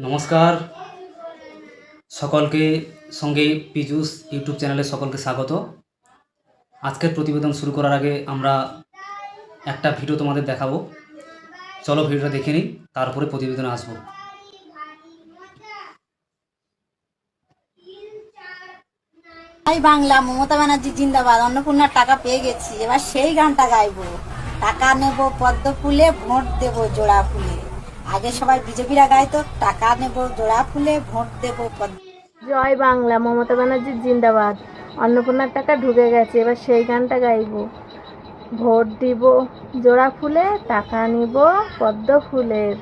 নমস্কার সকলকে, সঙ্গে পীযূষ ইউটিউব চ্যানেলে সকলকে স্বাগত। আজকের প্রতিবেদন শুরু করার আগে আমরা একটা ভিডিও তোমাদের দেখাবো। চলো ভিডিওটা দেখে নিই, তারপরে প্রতিবেদনে আসবো। বাংলা, মমতা ব্যানার্জি জিন্দাবাদ। অন্নপূর্ণার টাকা পেয়ে গেছি, এবার সেই গানটা গাইবো। টাকা নেব পদ্ম ফুলে, ভোট দেব জোড়া ফুলে। আগে সবাই বিজেপিরা গাইতো, টাকা নেব জোড়া ফুলে, ভোট দেব পদ্ম। জয় বাংলা, মমতা ব্যানার্জি জিন্দাবাদ। অন্নপূর্ণার টাকা ঢুকে গেছে, এবার সেই গানটা গাইবো। ভোট দিব জোড়া ফুলে, টাকা নিব পদ্ম ফুলের।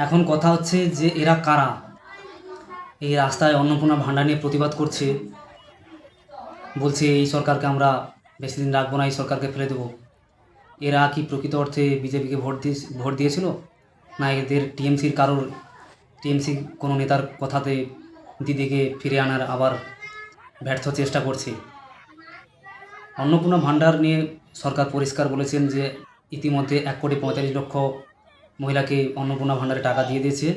এখন কথা হচ্ছে যে এরা কারা? এই রাস্তায় অন্নপূর্ণা ভাণ্ডার নিয়ে প্রতিবাদ করছে, বলছে এই সরকারকে আমরা বেশি দিন রাখবো না, এই সরকারকে ফেলে দেবো। এরা কি প্রকৃত অর্থে বিজেপিকে ভোট দিয়েছিল, না এদের টিএমসি কোনো নেতার কথাতে দিদিকে ফিরে আনার আবার ব্যর্থ চেষ্টা করছে? অন্নপূর্ণা ভাণ্ডার নিয়ে সরকার পরিষ্কার বলেছেন যে ইতিমধ্যে 1,45,00,000 মহিলাকে অন্নপূর্ণা ভাণ্ডারে টাকা দিয়ে দিয়েছে।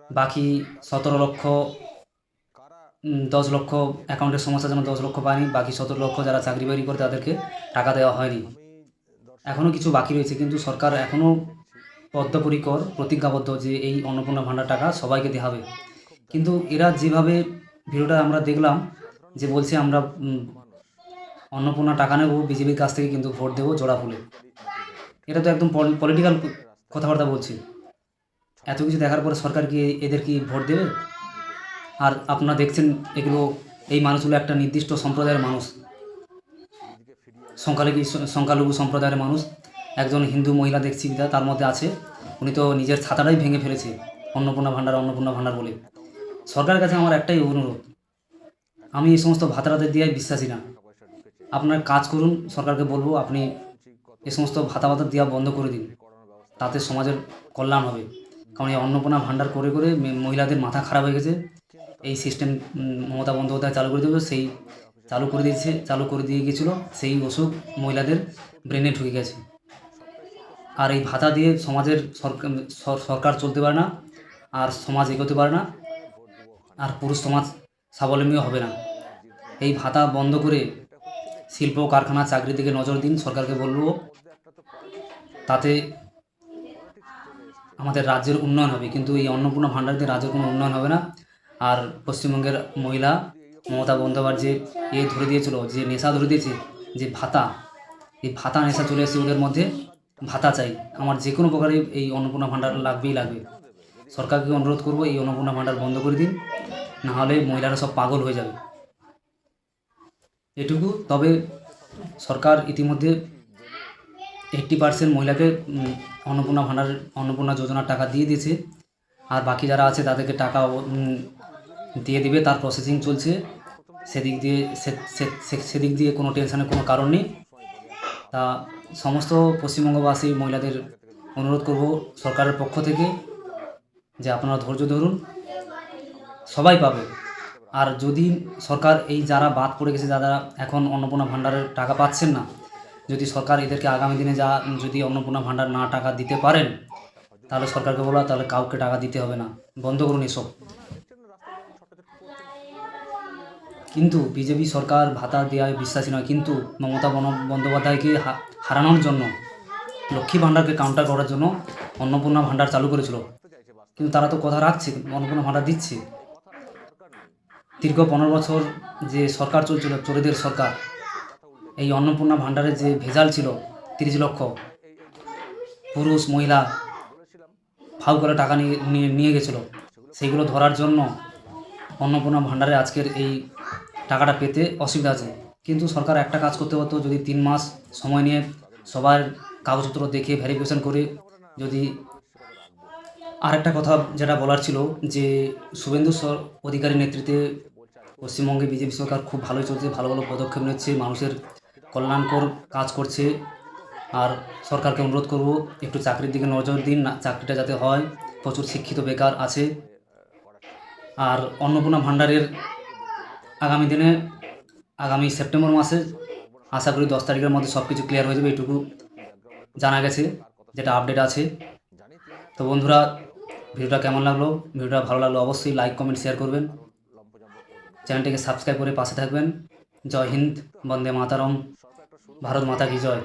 বাকি 17 লক্ষ 10 লক্ষ অ্যাকাউন্টের সমস্যার জন্য 10 লক্ষ পায়নি, বাকি 17 লক্ষ যারা চাকরি বাকরি করে তাদেরকে টাকা দেওয়া হয়নি। এখনও কিছু বাকি রয়েছে, কিন্তু সরকার এখনও বদ্ধপরিকর, প্রতিজ্ঞাবদ্ধ যে এই অন্নপূর্ণা ভাণ্ডার টাকা সবাইকে দেওয়া হবে। কিন্তু এরা যেভাবে ভিডিওটা আমরা দেখলাম, যে বলছে আমরা অন্নপূর্ণা টাকা নেব বিজেপির কাছ থেকে, কিন্তু ভোট দেবো জোড়া ফুলে। এটা তো একদম পলিটিক্যাল কথাবার্তা বলছে। এত কিছু দেখার পরে সরকার কি এদের কি ভোট দেবে? আর আপনারা দেখছেন এগুলো, এই মানুষগুলো একটা নির্দিষ্ট সম্প্রদায়ের মানুষ, সংখ্যালঘু সম্প্রদায়ের মানুষ। একজন হিন্দু মহিলা দেখছি তার মধ্যে আছে, উনি তো নিজের ছাতাটাই ভেঙে ফেলেছে অন্নপূর্ণা ভাণ্ডার বলে। সরকারের কাছে আমার একটাই অনুরোধ, আমি এই সমস্ত ভাতারাদের দিয়ে বিশ্বাসী না। আপনার কাজ করুন, সরকারকে বলবো আপনি এই সমস্ত ভাতা দেওয়া বন্ধ করে দিন, তাতে সমাজের কল্যাণ হবে। কারণ এই অন্নপূর্ণা ভাণ্ডার করে করে মহিলাদের মাথা খারাপ হয়ে গেছে। এই সিস্টেম মমতা বন্দ্যোপাধ্যায় চালু করে দেবে, সেই চালু করে দিয়ে গেছিলো, সেই ওষুধ মহিলাদের ব্রেনে ঢুকে গেছে। আর এই ভাতা দিয়ে সমাজের সরকার চলতে পারে না, আর সমাজ এগোতে পারে না, আর পুরুষ সমাজ স্বাবলম্বীও হবে না। এই ভাতা বন্ধ করে শিল্প কারখানা চাকরির দিকে নজর দিন, সরকারকে বলবো, তাতে আমাদের রাজ্যের উন্নয়ন হবে। কিন্তু এই অন্নপূর্ণা ভাণ্ডার দিয়ে রাজ্যের কোনো উন্নয়ন হবে না। আর পশ্চিমবঙ্গের মহিলা মমতা বন্দ্যোপাধ্যায় যে ধরে দিয়েছিল, যে নেশা ধরে দিয়েছে, যে ভাতা, এই ভাতা নেশা চলে এসেছে ওদের মধ্যে। ভাতা চাই, আমার যে কোনো প্রকারে এই অন্নপূর্ণা ভাণ্ডার লাগবেই লাগবে। সরকারকে অনুরোধ করব এই অন্নপূর্ণা ভাণ্ডার বন্ধ করে দিন, নাহলে মহিলারা সব পাগল হয়ে যাবে। এটুকু। তবে সরকার ইতিমধ্যে 80% মহিলাকে অন্নপূর্ণা যোজনার টাকা দিয়ে দিয়েছে, আর বাকি যারা আছে তাদেরকে টাকা দিয়ে দিবে, তার প্রসেসিং চলছে। সেদিক দিয়ে কোনো টেনশনের কোনো কারণ নেই। তা সমস্ত পশ্চিমবঙ্গবাসী মহিলাদের অনুরোধ করব সরকারের পক্ষ থেকে, যে আপনারা ধৈর্য ধরুন, সবাই পাবে। আর যদি সরকার এই যারা বাদ পড়ে গেছে, যারা এখন অন্নপূর্ণা ভাণ্ডারের টাকা পাচ্ছেন না, যদি সরকার এদেরকে আগামী দিনে যদি অন্নপূর্ণা ভাণ্ডার না টাকা দিতে পারেন, তাহলে সরকারকে বলা, তাহলে কাউকে টাকা দিতে হবে না, বন্ধ করুন এসব। কিন্তু বিজেপি সরকার ভাতা দেওয়ায় বিশ্বাসী নয়, কিন্তু মমতা বন্দ্যোপাধ্যায়কে হারানোর জন্য, লক্ষ্মী ভাণ্ডারকে কাউন্টার করার জন্য অন্নপূর্ণা ভাণ্ডার চালু করেছিল। কিন্তু তারা তো কথা রাখছে, অন্নপূর্ণা ভাণ্ডার দিচ্ছে। দীর্ঘ 15 বছর যে সরকার চলছিল, চোরেদের সরকার, এই অন্নপূর্ণা ভাণ্ডারের যে ভেজাল ছিল, 30 লক্ষ পুরুষ মহিলা ফাউ করে টাকা নিয়ে গেছিলো, সেইগুলো ধরার জন্য অন্নপূর্ণা ভাণ্ডারে আজকের এই টাকাটা পেতে অসুবিধা আছে। কিন্তু সরকার একটা কাজ করতে পারতো, যদি 3 মাস সময় নিয়ে সবার কাগজপত্র দেখে ভেরিফিকেশন করে, যদি আরেকটা কথা যেটা বলার ছিল, যে শুভেন্দু অধিকারীর নেতৃত্বে পশ্চিমবঙ্গে বিজেপি সরকার খুব ভালোই চলছে, ভালো ভালো পদক্ষেপ নিচ্ছে, মানুষের কল্যাণকর কাজ করছে। আর সরকারকে অনুরোধ করব একটু চাকরির দিকে নজর দিন, না চাকরিটা যাতে হয়। প্রচুর শিক্ষিত বেকার আছে। আর অন্নপূর্ণা ভাণ্ডারের আগামী দিনে, আগামী সেপ্টেম্বর মাসে আশা করি 10 তারিখের মধ্যে সব কিছু ক্লিয়ার হয়ে যাবে, এটুকু জানা গেছে, যেটা আপডেট আছে। তো বন্ধুরা, ভিডিওটা কেমন লাগলো? ভিডিওটা ভালো লাগলো অবশ্যই লাইক কমেন্ট শেয়ার করবেন, চ্যানেলটিকে সাবস্ক্রাইব করে পাশে থাকবেন। জয় হিন্দ, বন্দে মাতারম, ভারত মাতা কি জয়।